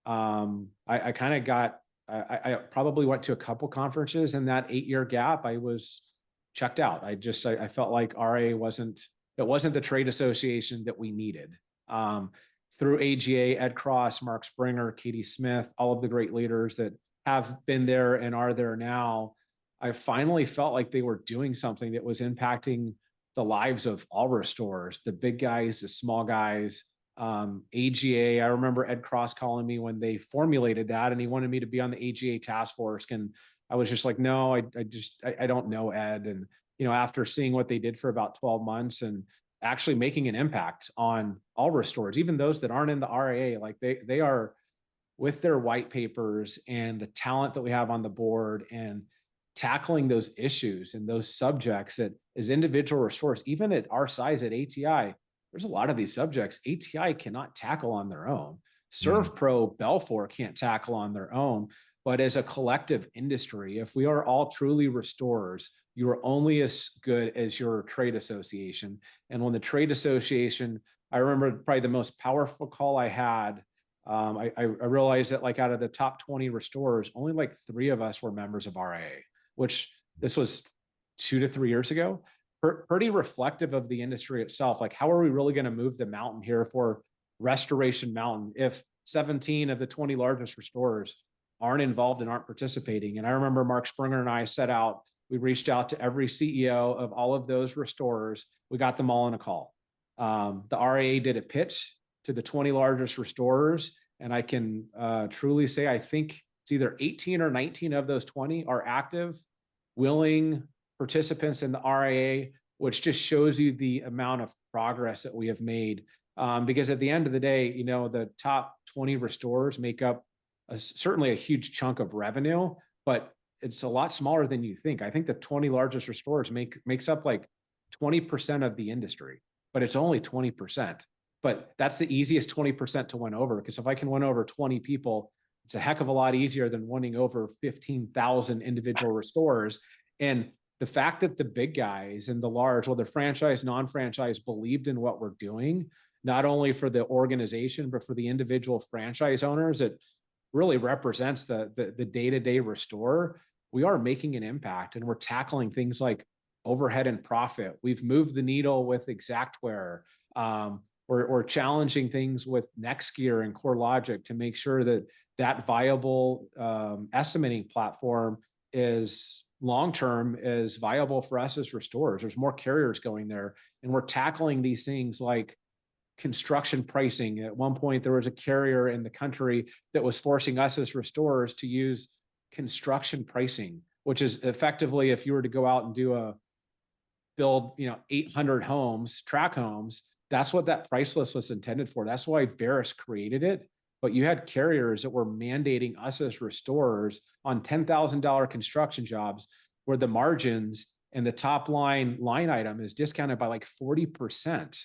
I kind of got, I probably went to a couple conferences in that 8-year gap. I was checked out. I felt like RA wasn't the trade association that we needed. Through AGA, Ed Cross, Mark Springer, Katie Smith, all of the great leaders that have been there and are there now, I finally felt like they were doing something that was impacting the lives of all restorers, the big guys, the small guys. AGA, I remember Ed Cross calling me when they formulated that, and he wanted me to be on the AGA task force. And I was just like, no, I don't know Ed. And, after seeing what they did for about 12 months and actually making an impact on all restorers, even those that aren't in the RIA, like they are with their white papers and the talent that we have on the board and tackling those issues and those subjects that as individual restorers, even at our size at ATI, there's a lot of these subjects ATI cannot tackle on their own. ServPro, Belfor can't tackle on their own. But as a collective industry, if we are all truly restorers, you are only as good as your trade association. And when the trade association, I remember probably the most powerful call I had, I realized that like out of the top 20 restorers, only like 3 of us were members of RIA, which this was 2 to 3 years ago. Pretty reflective of the industry itself. Like, how are we really going to move the mountain here for Restoration Mountain if 17 of the 20 largest restorers aren't involved and aren't participating? And I remember Mark Springer and I set out, we reached out to every CEO of all of those restorers. We got them all in a call. The RIA did a pitch to the 20 largest restorers. And I can truly say, I think it's either 18 or 19 of those 20 are active, willing participants in the RIA, which just shows you the amount of progress that we have made. Because at the end of the day, the top 20 restorers make up certainly a huge chunk of revenue, but it's a lot smaller than you think. I think the 20 largest restorers makes up like 20% of the industry, but it's only 20%. But that's the easiest 20% to win over, because if I can win over 20 people, it's a heck of a lot easier than winning over 15,000 individual restorers. And the fact that the big guys and the large, whether franchise, non-franchise, believed in what we're doing, not only for the organization, but for the individual franchise owners, it really represents the day-to-day restorer. We are making an impact, and we're tackling things like overhead and profit. We've moved the needle with Exactware. We're challenging things with NextGear and CoreLogic to make sure that viable estimating platform is long-term is viable for us as restorers. There's more carriers going there, and we're tackling these things like construction pricing. At one point, there was a carrier in the country that was forcing us as restorers to use construction pricing, which is effectively, if you were to go out and build 800 homes, track homes, that's what that price list was intended for. That's why Veris created it. But you had carriers that were mandating us as restorers on $10,000 construction jobs where the margins and the top line item is discounted by like 40%.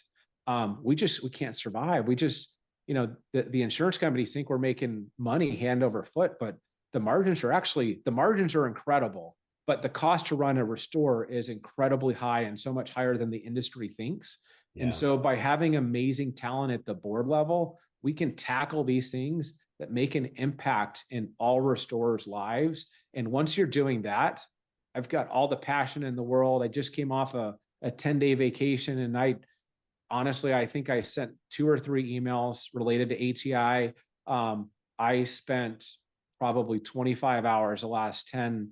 We can't survive. The insurance companies think we're making money hand over foot, but the margins are incredible, but the cost to run a restore is incredibly high and so much higher than the industry thinks. Yeah. And so by having amazing talent at the board level, we can tackle these things that make an impact in all restorers' lives. And once you're doing that, I've got all the passion in the world. I just came off a 10-day vacation, and I think I sent 2 or 3 emails related to ATI. I spent probably 25 hours the last 10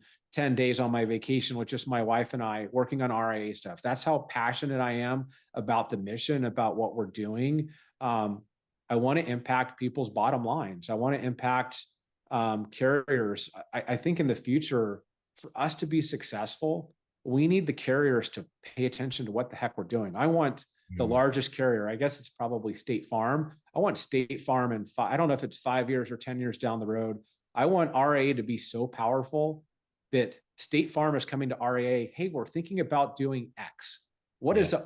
days on my vacation with just my wife and I working on RIA stuff. That's how passionate I am about the mission, about what we're doing. I want to impact people's bottom lines. I want to impact carriers, I think in the future, for us to be successful, we need the carriers to pay attention to what the heck we're doing. I want the largest carrier, I guess it's probably State Farm. I want State Farm in I don't know if it's 5 years or 10 years down the road. I want RA to be so powerful that State Farm is coming to RA. Hey, we're thinking about doing X. What is the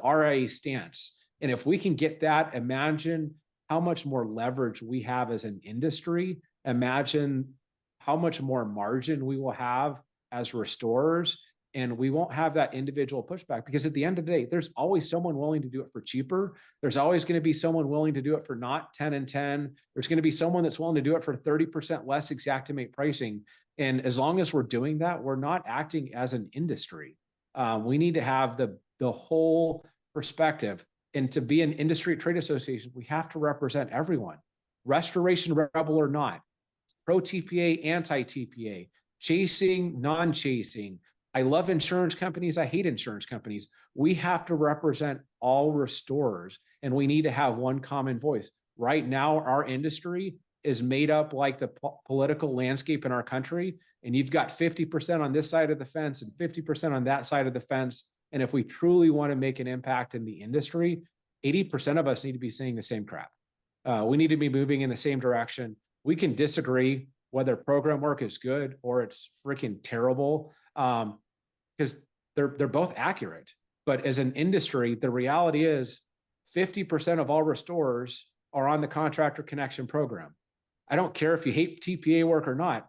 RA stance? And if we can get that, imagine how much more leverage we have as an industry. Imagine how much more margin we will have as restorers, and we won't have that individual pushback, because at the end of the day, there's always someone willing to do it for cheaper. There's always going to be someone willing to do it for not 10 and 10. There's going to be someone that's willing to do it for 30% less Xactimate pricing. And as long as we're doing that, we're not acting as an industry. We need to have the whole perspective. And to be an industry trade association, we have to represent everyone, restoration rebel or not, pro TPA, anti TPA, chasing, non-chasing. I love insurance companies. I hate insurance companies. We have to represent all restorers, and we need to have one common voice. Right now, our industry is made up like the political landscape in our country, and you've got 50% on this side of the fence and 50% on that side of the fence. And if we truly want to make an impact in the industry, 80% of us need to be saying the same crap. We need to be moving in the same direction. We can disagree whether program work is good or it's freaking terrible, because they're both accurate. But as an industry, the reality is 50% of all restorers are on the contractor connection program. I don't care if you hate TPA work or not.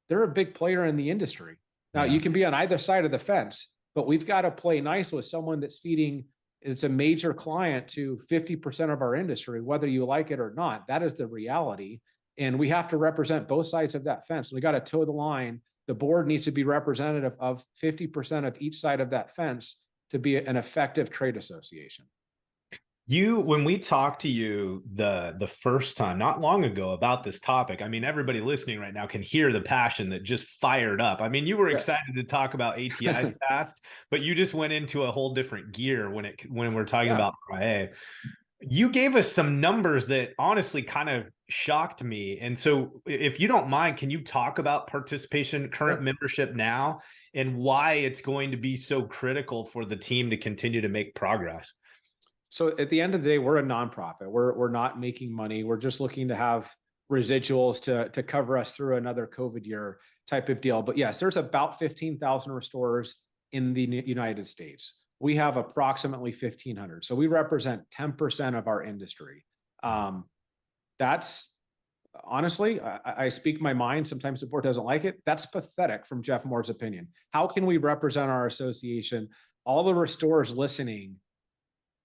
They're a big player in the industry. Now, you can be on either side of the fence, but we've got to play nice with someone that's feeding, it's a major client to 50% of our industry, whether you like it or not. That is the reality. And we have to represent both sides of that fence. We got to toe the line. The board needs to be representative of 50% of each side of that fence to be an effective trade association. When we talked to you the first time, not long ago, about this topic, I mean, everybody listening right now can hear the passion that just fired up. I mean, you were excited to talk about ATI's past, but you just went into a whole different gear when we're talking about RIA. You gave us some numbers that honestly kind of shocked me. And so if you don't mind, can you talk about participation, current membership now, and why it's going to be so critical for the team to continue to make progress? So at the end of the day, we're a nonprofit. We're not making money. We're just looking to have residuals to cover us through another COVID year type of deal. But yes, there's about 15,000 restorers in the United States. We have approximately 1,500. So we represent 10% of our industry. That's honestly, I speak my mind. Sometimes the board doesn't like it. That's pathetic from Jeff Moore's opinion. How can we represent our association? All the restorers listening,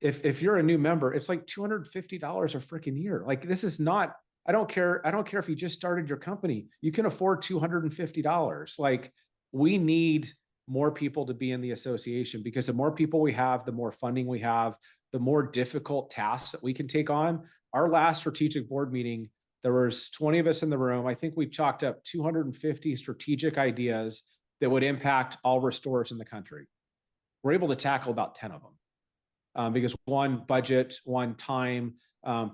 if you're a new member, it's like $250 a freaking year. Like, this is not, I don't care if you just started your company, you can afford $250. Like, we need more people to be in the association, because the more people we have, the more funding we have, the more difficult tasks that we can take on. Our last strategic board meeting, there was 20 of us in the room. I think we chalked up 250 strategic ideas that would impact all restorers in the country. We're able to tackle about 10 of them. Because one, budget, one, time,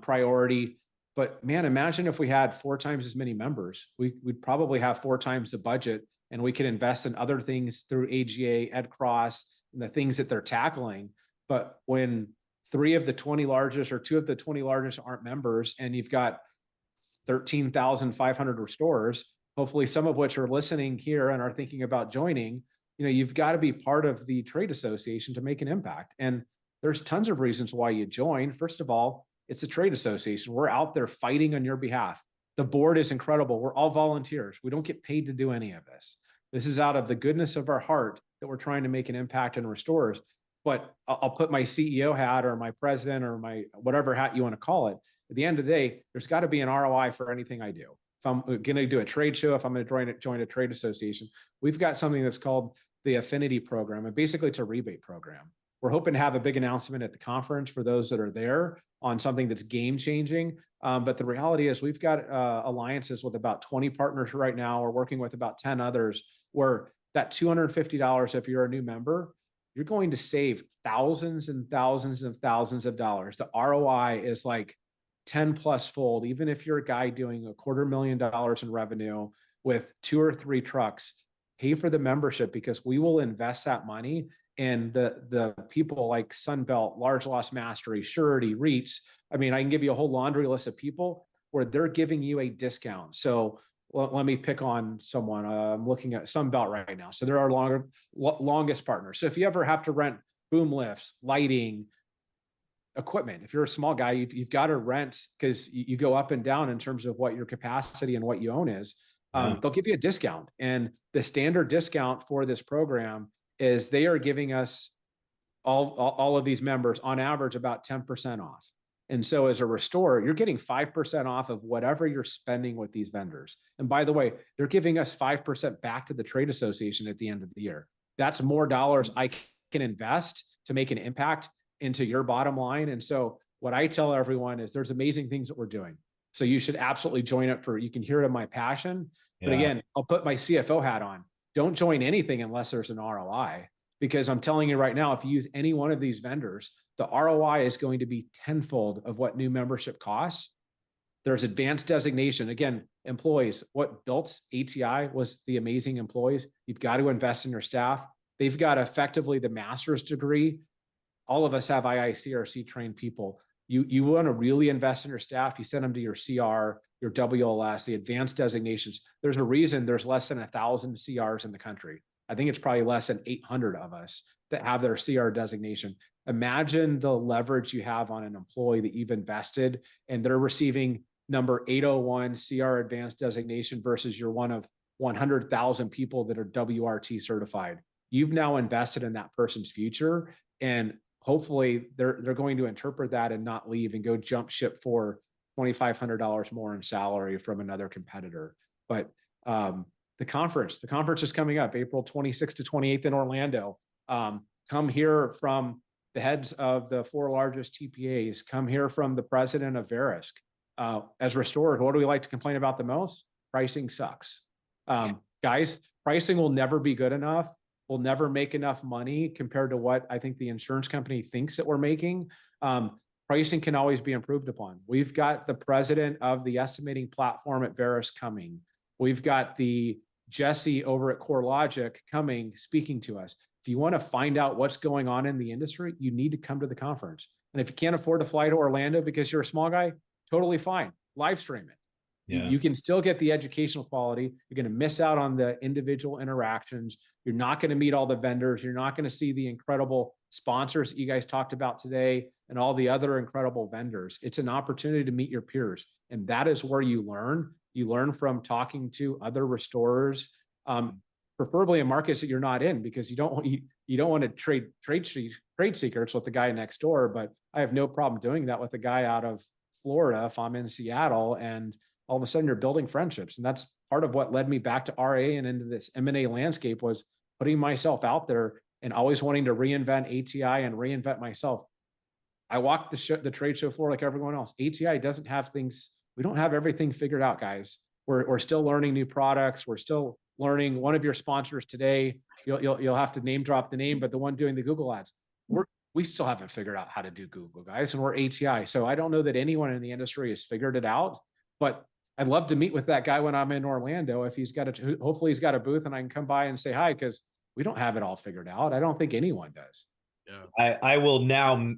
priority. But man, imagine if we had 4 times as many members. We'd probably have 4 times the budget, and we could invest in other things through AGA, Ed Cross, and the things that they're tackling. But when 3 of the 20 largest or 2 of the 20 largest aren't members, and you've got 13,500 restorers, hopefully some of which are listening here and are thinking about joining, you've got to be part of the trade association to make an impact. And there's tons of reasons why you join. First of all, it's a trade association. We're out there fighting on your behalf. The board is incredible. We're all volunteers. We don't get paid to do any of this. This is out of the goodness of our heart that we're trying to make an impact in restorers. But I'll put my CEO hat or my president or my whatever hat you want to call it. At the end of the day, there's got to be an ROI for anything I do. If I'm going to do a trade show, if I'm going to join a trade association, we've got something that's called the Affinity Program. And basically, it's a rebate program. We're hoping to have a big announcement at the conference for those that are there on something that's game changing. But the reality is we've got alliances with about 20 partners right now. We're working with about 10 others, where that $250, if you're a new member, you're going to save thousands and thousands and thousands of dollars. The ROI is like 10 plus fold, even if you're a guy doing $250,000 in revenue with 2 or 3 trucks, pay for the membership, because we will invest that money. And the people like Sunbelt, Large Loss Mastery, Surety, REITs, I mean, I can give you a whole laundry list of people where they're giving you a discount. So let me pick on someone. I'm looking at Sunbelt right now. So they're our longest partner. So if you ever have to rent boom lifts, lighting, equipment, if you're a small guy, you've got to rent, because you go up and down in terms of what your capacity and what you own is. They'll give you a discount. And the standard discount for this program is they are giving us all of these members on average about 10% off. And so as a restorer, you're getting 5% off of whatever you're spending with these vendors. And by the way, they're giving us 5% back to the trade association at the end of the year. That's more dollars I can invest to make an impact into your bottom line. And so what I tell everyone is there's amazing things that we're doing. So you should absolutely join it you can hear it in my passion. But again, I'll put my CFO hat on. Don't join anything unless there's an ROI, because I'm telling you right now, if you use any one of these vendors, the ROI is going to be tenfold of what new membership costs. There's advanced designation. Again, employees, what built ATI was the amazing employees. You've got to invest in your staff. They've got effectively the master's degree. All of us have IICRC trained people. You want to really invest in your staff. You send them to your CR, your WLS, the advanced designations. There's a reason there's less than 1,000 CRs in the country. I think it's probably less than 800 of us that have their CR designation. Imagine the leverage you have on an employee that you've invested and they're receiving number 801 CR advanced designation versus you're one of 100,000 people that are WRT certified. You've now invested in that person's future, and hopefully they're going to interpret that and not leave and go jump ship for $2,500 more in salary from another competitor. But the conference is coming up April 26th to 28th in Orlando. Come hear from the heads of the 4 largest TPAs. Come hear from the president of Verisk. As restorers, what do we like to complain about the most? Pricing sucks. Guys, pricing will never be good enough. We'll never make enough money compared to what I think the insurance company thinks that we're making. Pricing can always be improved upon. We've got the president of the estimating platform at Verisk coming. We've got the Jesse over at CoreLogic coming, speaking to us. If you want to find out what's going on in the industry, you need to come to the conference. And if you can't afford to fly to Orlando because you're a small guy, totally fine. Live stream it. Yeah. You can still get the educational quality. You're going to miss out on the individual interactions. You're not going to meet all the vendors. You're not going to see the incredible sponsors that you guys talked about today and all the other incredible vendors. It's an opportunity to meet your peers. And that is where you learn. You learn from talking to other restorers, preferably in markets that you're not in, because you don't want to trade secrets with the guy next door. But I have no problem doing that with a guy out of Florida if I'm in Seattle, and all of a sudden you're building friendships. And that's part of what led me back to RA and into this M&A landscape, was putting myself out there and always wanting to reinvent ATI and reinvent myself. I walked the trade show floor like everyone else. ATI doesn't have things. We don't have everything figured out, guys. We're still learning new products. We're still learning. One of your sponsors today, you'll have to name drop the name, but the one doing the Google ads, we still haven't figured out how to do Google, guys, and we're ATI. So I don't know that anyone in the industry has figured it out, but I'd love to meet with that guy when I'm in Orlando. If hopefully he's got a booth and I can come by and say hi, because we don't have it all figured out. I don't think anyone does. Yeah. I will now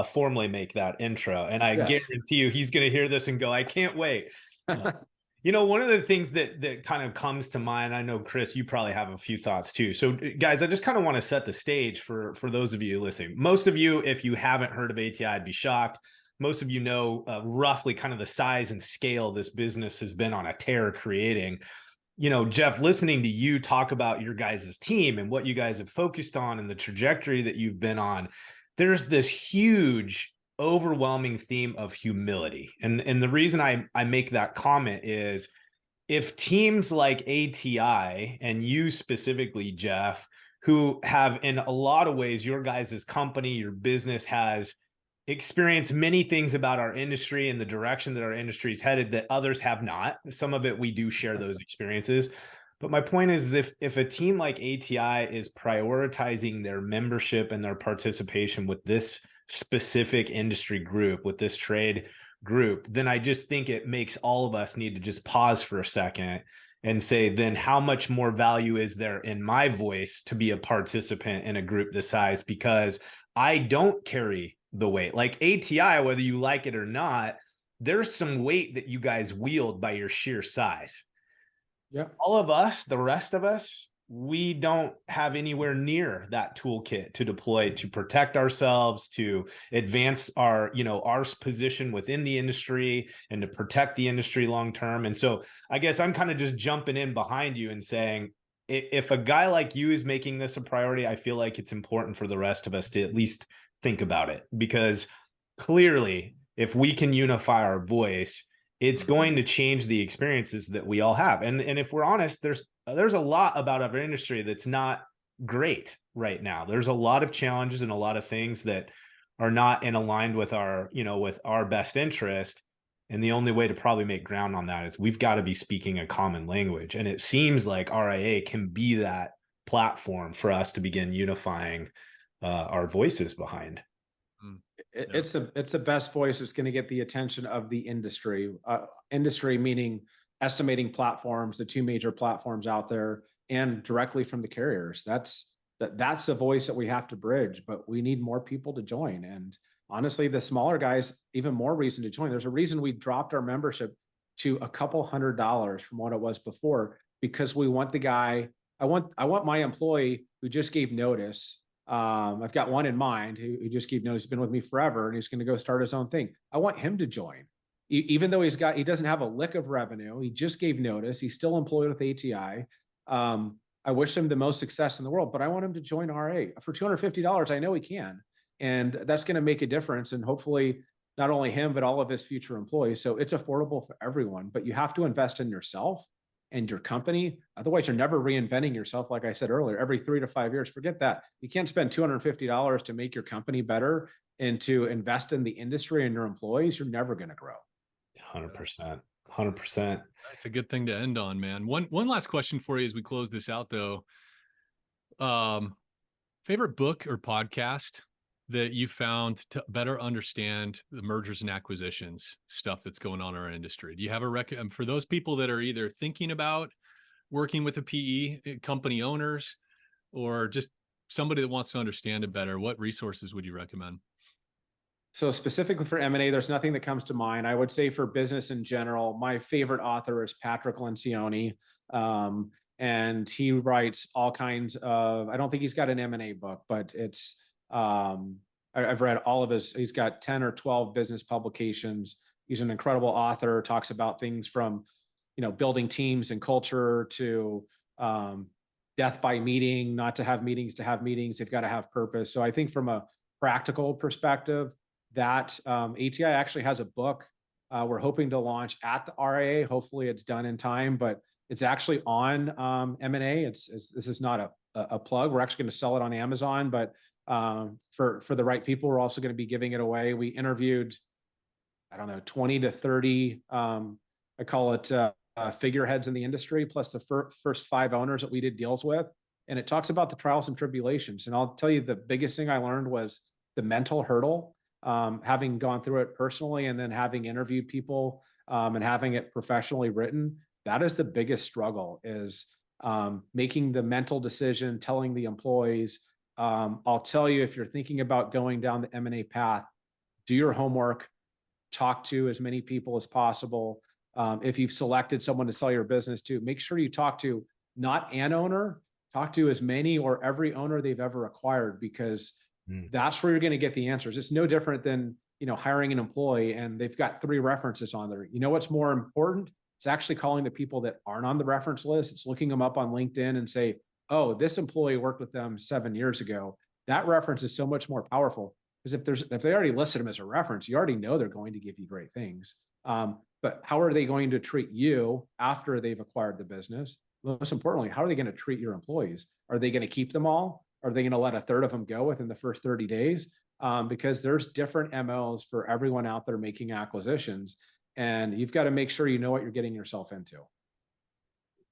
formally make that intro, and I guarantee you he's going to hear this and go, I can't wait. One of the things that kind of comes to mind, I know, Chris, you probably have a few thoughts too. So guys, I just kind of want to set the stage for those of you listening. Most of you, if you haven't heard of ATI, I'd be shocked. Most of you know roughly kind of the size and scale this business has been on a tear creating. Jeff, listening to you talk about your guys' team and what you guys have focused on and the trajectory that you've been on, there's this huge, overwhelming theme of humility. And the reason I make that comment is, if teams like ATI and you specifically, Jeff, who have in a lot of ways, your guys' company, your business has experienced many things about our industry and the direction that our industry is headed that others have not. Some of it we do share those experiences. But my point is, if a team like ATI is prioritizing their membership and their participation with this specific industry group, with this trade, group, then I just think it makes all of us need to just pause for a second and say, then how much more value is there in my voice to be a participant in a group this size? Because I don't carry the weight. Like ATI, whether you like it or not, there's some weight that you guys wield by your sheer size. Yeah. All of us, the rest of us, we don't have anywhere near that toolkit to deploy to protect ourselves, to advance our, our position within the industry and to protect the industry long term. And so I guess I'm kind of just jumping in behind you and saying, if a guy like you is making this a priority, I feel like it's important for the rest of us to at least think about it, because clearly if we can unify our voice, it's going to change the experiences that we all have. And if we're honest, there's a lot about our industry that's not great right now. There's a lot of challenges and a lot of things that are not in aligned with our, with our best interest. And the only way to probably make ground on that is we've got to be speaking a common language. And it seems like RIA can be that platform for us to begin unifying our voices behind. It's the best voice that's going to get the attention of the industry. Industry meaning estimating platforms, the two major platforms out there, and directly from the carriers. That's the voice that we have to bridge, but we need more people to join. And honestly, the smaller guys, even more reason to join. There's a reason we dropped our membership to a couple $100 from what it was before, because we want the guy, I want my employee who just gave notice. I've got one in mind who just gave notice, he's been with me forever, and he's going to go start his own thing. I want him to join. Even though he doesn't have a lick of revenue, he just gave notice, he's still employed with ATI. I wish him the most success in the world, but I want him to join RA for $250. I know he can, and that's going to make a difference. And hopefully not only him, but all of his future employees. So it's affordable for everyone, but you have to invest in yourself and your company. Otherwise, you're never reinventing yourself. Like I said earlier, every 3 to 5 years, forget that. You can't spend $250 to make your company better and to invest in the industry and your employees. You're never going to grow. 100%. 100%. That's a good thing to end on, man. One last question for you as we close this out, though. Favorite book or podcast that you found to better understand the mergers and acquisitions stuff that's going on in our industry? Do you have a for those people that are either thinking about working with a PE company owners, or just somebody that wants to understand it better? What resources would you recommend? So specifically for M&A, there's nothing that comes to mind. I would say for business in general, my favorite author is Patrick Lencioni. And he writes all kinds of, I don't think he's got an M&A book, but it's, I've read all of he's got 10 or 12 business publications. He's an incredible author, talks about things from, building teams and culture to death by meeting, not to have meetings, to have meetings. They've got to have purpose. So I think from a practical perspective, that ATI actually has a book we're hoping to launch at the RIA. Hopefully it's done in time, but it's actually on M&A. This is not a plug. We're actually going to sell it on Amazon, but for the right people, we're also going to be giving it away. We interviewed, 20 to 30, I call it figureheads in the industry, plus the first 5 owners that we did deals with. And it talks about the trials and tribulations. And I'll tell you, the biggest thing I learned was the mental hurdle, having gone through it personally and then having interviewed people and having it professionally written. That is the biggest struggle, is making the mental decision, telling the employees. I'll tell you, if you're thinking about going down the M&A path, do your homework, talk to as many people as possible. If you've selected someone to sell your business to, make sure you talk to not an owner, talk to as many or every owner they've ever acquired, because that's where you're going to get the answers. It's no different than, hiring an employee and they've got 3 references on there. You know what's more important? It's actually calling the people that aren't on the reference list. It's looking them up on LinkedIn and say, oh, this employee worked with them 7 years ago. That reference is so much more powerful, because if they already listed them as a reference, you already know they're going to give you great things. But how are they going to treat you after they've acquired the business? Most importantly, how are they going to treat your employees? Are they going to keep them all? Are they going to let a third of them go within the first 30 days? Because there's different MOs for everyone out there making acquisitions, and you've got to make sure you know what you're getting yourself into.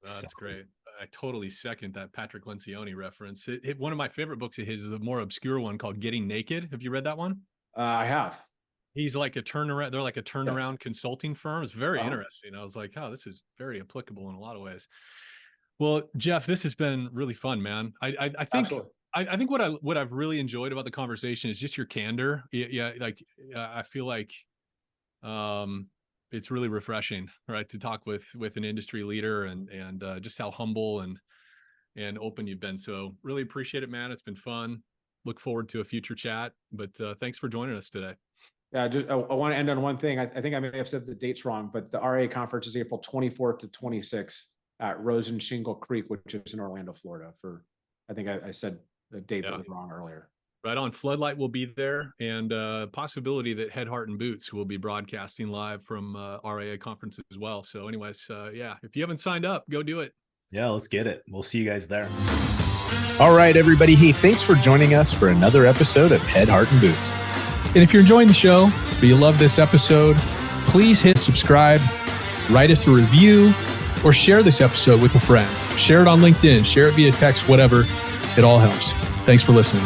That's great. I totally second that Patrick Lencioni reference. One of my favorite books of his is a more obscure one called Getting Naked. Have you read that one? I have. He's like a turnaround. They're like a turnaround consulting firm. It's very interesting. I was like, oh, this is very applicable in a lot of ways. Well, Jeff, this has been really fun, man. I think I think what I've really enjoyed about the conversation is just your candor. Yeah, like I feel like it's really refreshing, right, to talk with an industry leader and just how humble and open you've been. So really appreciate it, man. It's been fun. Look forward to a future chat. But thanks for joining us today. Yeah, I want to end on one thing. I think I may have said the dates wrong, but the RA conference is April 24th to 26th at Rose and Shingle Creek, which is in Orlando, Florida. I think I said the date that was wrong earlier. Right on. Floodlight will be there, and possibility that Head, Heart, and Boots will be broadcasting live from RAA conference as well. So anyways, yeah, if you haven't signed up, go do it. Yeah, let's get it. We'll see you guys there. All right, everybody. Hey, thanks for joining us for another episode of Head, Heart, and Boots. And if you're enjoying the show, or you love this episode, please hit subscribe, write us a review, or share this episode with a friend. Share it on LinkedIn, share it via text, whatever. It all helps. Thanks for listening.